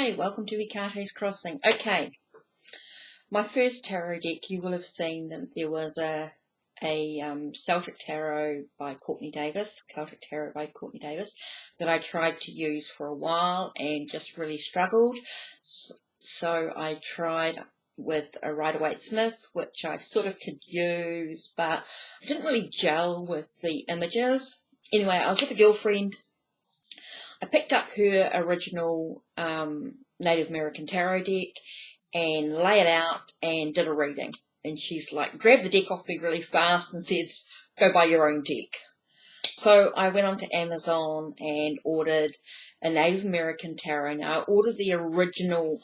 Hi, welcome to Vikate's Crossing. Okay, my first tarot deck, you will have seen that there was a Celtic Tarot by Courtney Davis, Celtic Tarot by Courtney Davis, that I tried to use for a while and just really struggled. So I tried with a Rider-Waite-Smith, which I sort of could use, but I didn't really gel with the images. Anyway, I was with a girlfriend. I picked up her original Native American tarot deck and lay it out and did a reading. And she's like, grabbed the deck off me really fast and says, go buy your own deck. So I went onto Amazon and ordered a Native American tarot. Now I ordered the original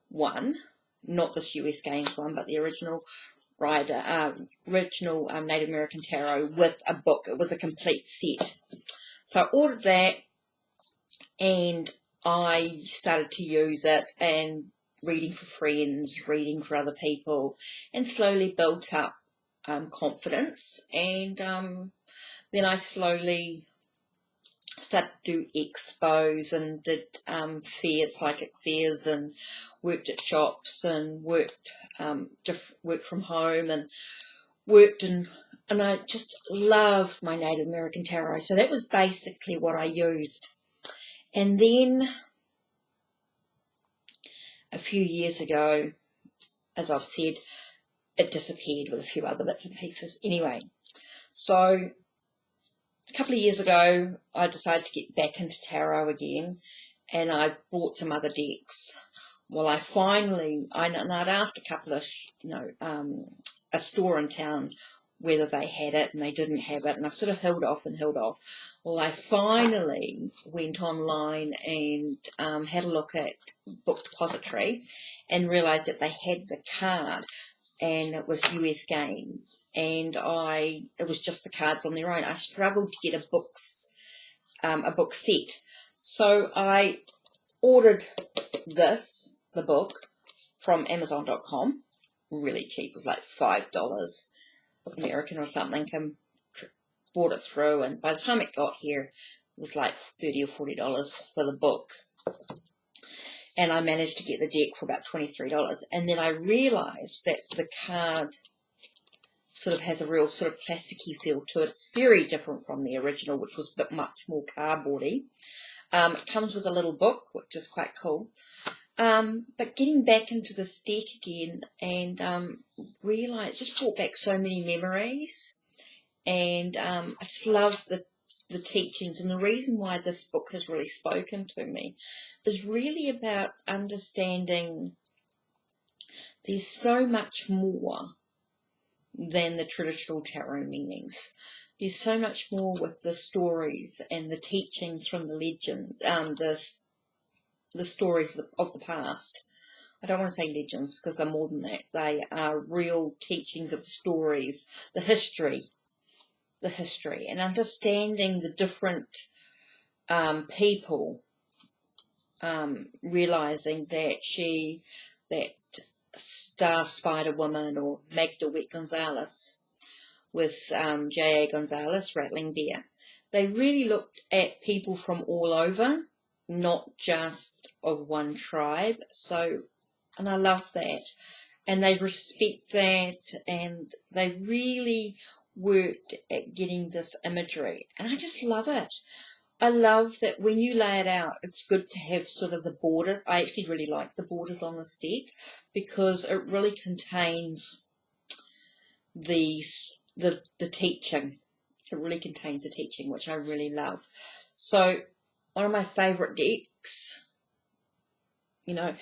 one, not this US Games one, but the original Native American tarot with a book. It was a complete set. So I ordered that. And I started to use it and reading for friends, reading for other people, and slowly built up confidence. And then I slowly started to do expos and did psychic fairs, and worked at shops and worked from home and worked and I just loved my Native American tarot. So that was basically what I used. And then a few years ago, as I've said, it disappeared with a few other bits and pieces. Anyway, so a couple of years ago, I decided to get back into tarot again, and I bought some other decks. Well, I'd asked a couple of, a store in town whether they had it, and they didn't have it, and I sort of held off. Well, I finally went online and had a look at Book Depository and realised that they had the card, and it was US Games, and it was just the cards on their own. I struggled to get a book set, so I ordered the book from Amazon.com, really cheap. It was like $5 American or something, and bought it through, and by the time it got here it was like $30 or $40 for the book, and I managed to get the deck for about $23. And then I realized that the card sort of has a real sort of plasticky feel to it. It's very different from the original, which was much more cardboardy. It comes with a little book, which is quite cool. But getting back into this deck again and just brought back so many memories, and I just love the teachings. And the reason why this book has really spoken to me is really about understanding there's so much more than the traditional tarot meanings. There's so much more with the stories and the teachings from the legends, the stories of the past. I don't want to say legends because they're more than that. They are real teachings of the stories, the history, and understanding the different people, realizing that Star Spider Woman or Magda Wet Gonzalez with J.A. Gonzalez, Rattling Bear, they really looked at people from all over, not just of one tribe. And I love that, and they respect that, and they really worked at getting this imagery, and I just love it. I love that when you lay it out, it's good to have sort of the borders. I actually really like the borders on this deck because it really contains the teaching. It really contains the teaching, which I really love. So one of my favourite decks, and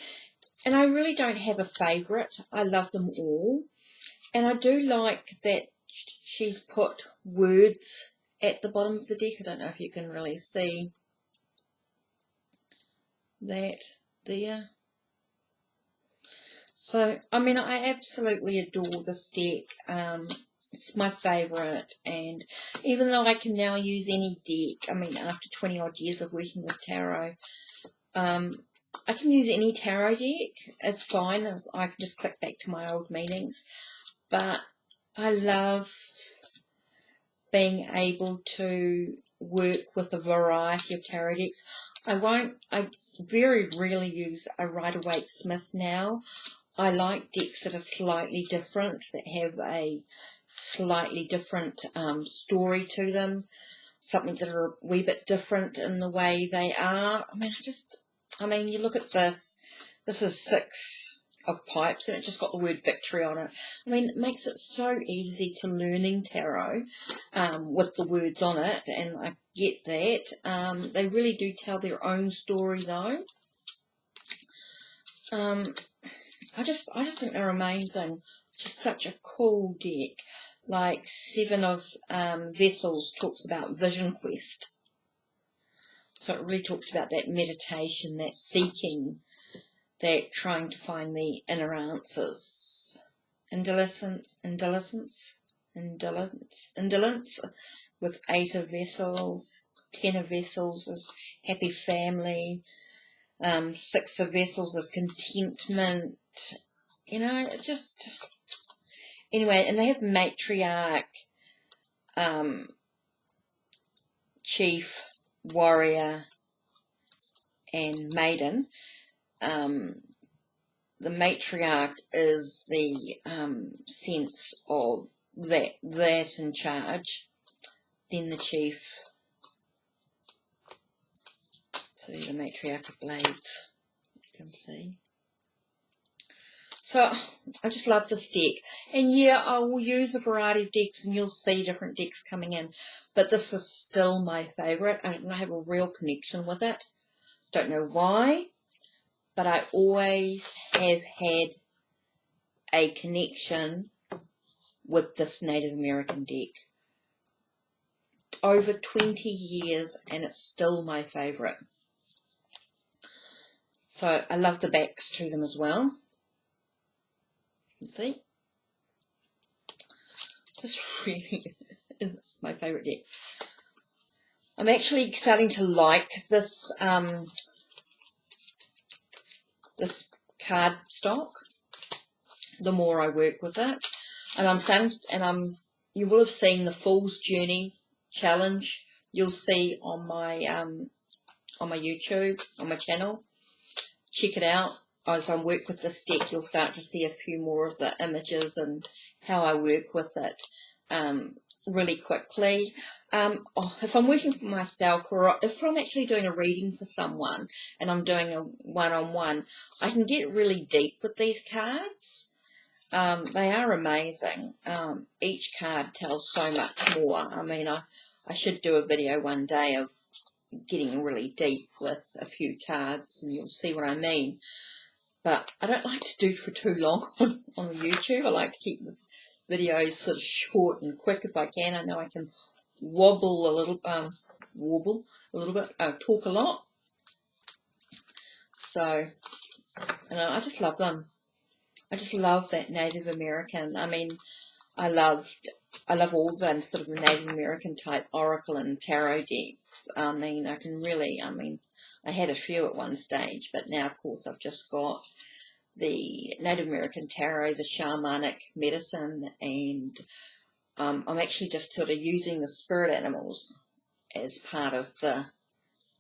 I really don't have a favourite. I love them all. And I do like that she's put words at the bottom of the deck. I don't know if you can really see that there. So, I absolutely adore this deck. It's my favourite, and even though I can now use any deck, after 20 odd years of working with tarot, I can use any tarot deck. It's fine. I can just click back to my old meanings. But I love being able to work with a variety of tarot decks. I very rarely use a Rider-Waite Smith now. I like decks that are slightly different, that have a slightly different story to them, something that are a wee bit different in the way they are. I mean, you look at this is 6 of pipes, and it just got the word victory on it. I mean, it makes it so easy to learning tarot with the words on it, and I get that. They really do tell their own story, though. I just think they're amazing. Just such a cool deck. Like 7 of Vessels talks about Vision Quest. So it really talks about that meditation, that seeking, that trying to find the inner answers. Indolence with 8 of Vessels. 10 of Vessels is happy family. 6 of Vessels is contentment. You know, it just... Anyway, and they have matriarch, chief, warrior, and maiden. The matriarch is the sense of that in charge. Then the chief. So the matriarch of blades, you can see. So I just love this deck, and yeah, I will use a variety of decks, and you'll see different decks coming in, but this is still my favourite. I have a real connection with it. Don't know why, but I always have had a connection with this Native American deck. Over 20 years, and it's still my favourite. So I love the backs to them as well. You can see. This really is my favourite deck. I'm actually starting to like this this card stock the more I work with it, and you will have seen the Fool's Journey challenge. You'll see on my YouTube, on my channel. Check it out. As I work with this deck, you'll start to see a few more of the images and how I work with it really quickly. If I'm working for myself, or if I'm actually doing a reading for someone and I'm doing a one-on-one, I can get really deep with these cards. They are amazing. Each card tells so much more. I mean, I should do a video one day of getting really deep with a few cards, and you'll see what I mean. But I don't like to do it for too long on YouTube. I like to keep the videos sort of short and quick if I can. I know I can wobble a little bit, talk a lot. So, I just love them. I just love that Native American. I mean, I love all the sort of Native American type oracle and tarot decks. I mean, I had a few at one stage, but now, of course, I've just got the Native American tarot, the shamanic medicine, and I'm actually just sort of using the spirit animals as part of the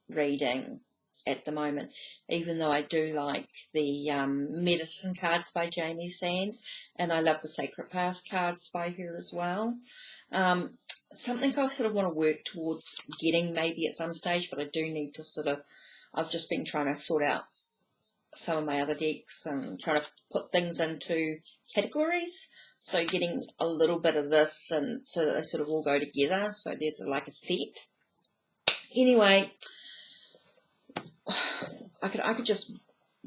reading at the moment, even though I do like the medicine cards by Jamie Sands, and I love the Sacred Path cards by her as well. Something I sort of want to work towards getting maybe at some stage, but I do need to I've just been trying to sort out some of my other decks and trying to put things into categories, so getting a little bit of this, and so that they sort of all go together, so there's like a set. Anyway, I could just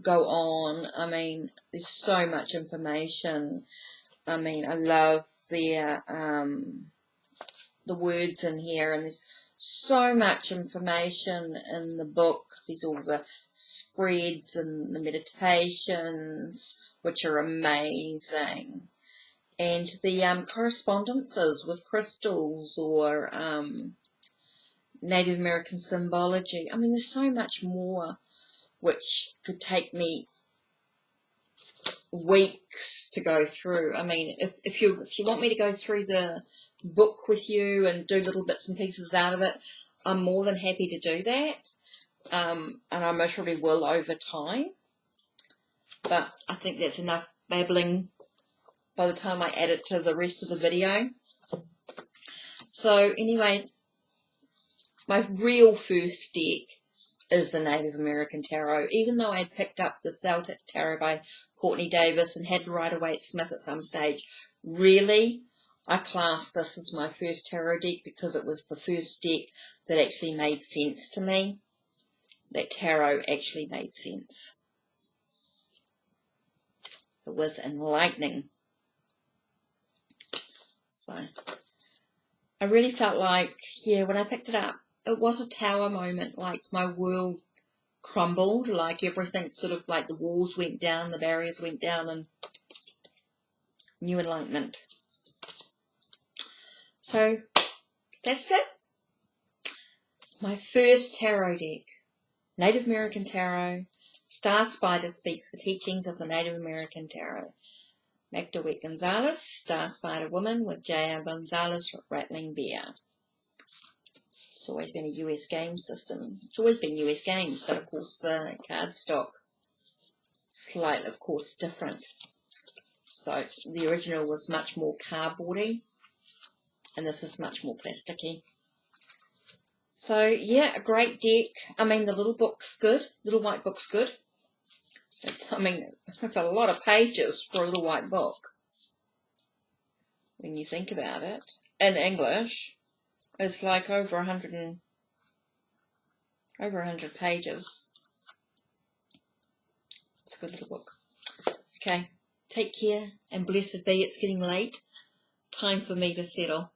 go on. I mean, there's so much information. I mean, I love the words in here, and there's so much information in the book. There's all the spreads and the meditations, which are amazing, and the correspondences with crystals or Native American symbology. I mean, there's so much more which could take me weeks to go through. I mean, if you want me to go through the book with you and do little bits and pieces out of it, I'm more than happy to do that. and I most probably will over time. But I think that's enough babbling by the time I add it to the rest of the video. So anyway, my real first deck is the Native American Tarot. Even though I had picked up the Celtic Tarot by Courtney Davis and had Rider-Waite-Smith at some stage, really, I class this as my first tarot deck because it was the first deck that actually made sense to me. That tarot actually made sense. It was enlightening. So, I really felt like, yeah, when I picked it up, it was a tower moment, like my world crumbled, like everything sort of like the walls went down, the barriers went down, and new enlightenment. So, that's it. My first tarot deck, Native American Tarot. Star Spider speaks the teachings of the Native American Tarot. Magda Wet Gonzalez, Star Spider Woman with J.R. Gonzalez, Rattling Bear. It's always been a US game system. It's always been US games, but of course the cardstock slightly, of course, different. So the original was much more cardboardy, and this is much more plasticky. So yeah, a great deck. I mean, the little book's good. Little white book's good. I mean, it's a lot of pages for a little white book when you think about it. In English, it's like over 100 pages. It's a good little book. Okay, take care and blessed be. It's getting late. Time for me to settle.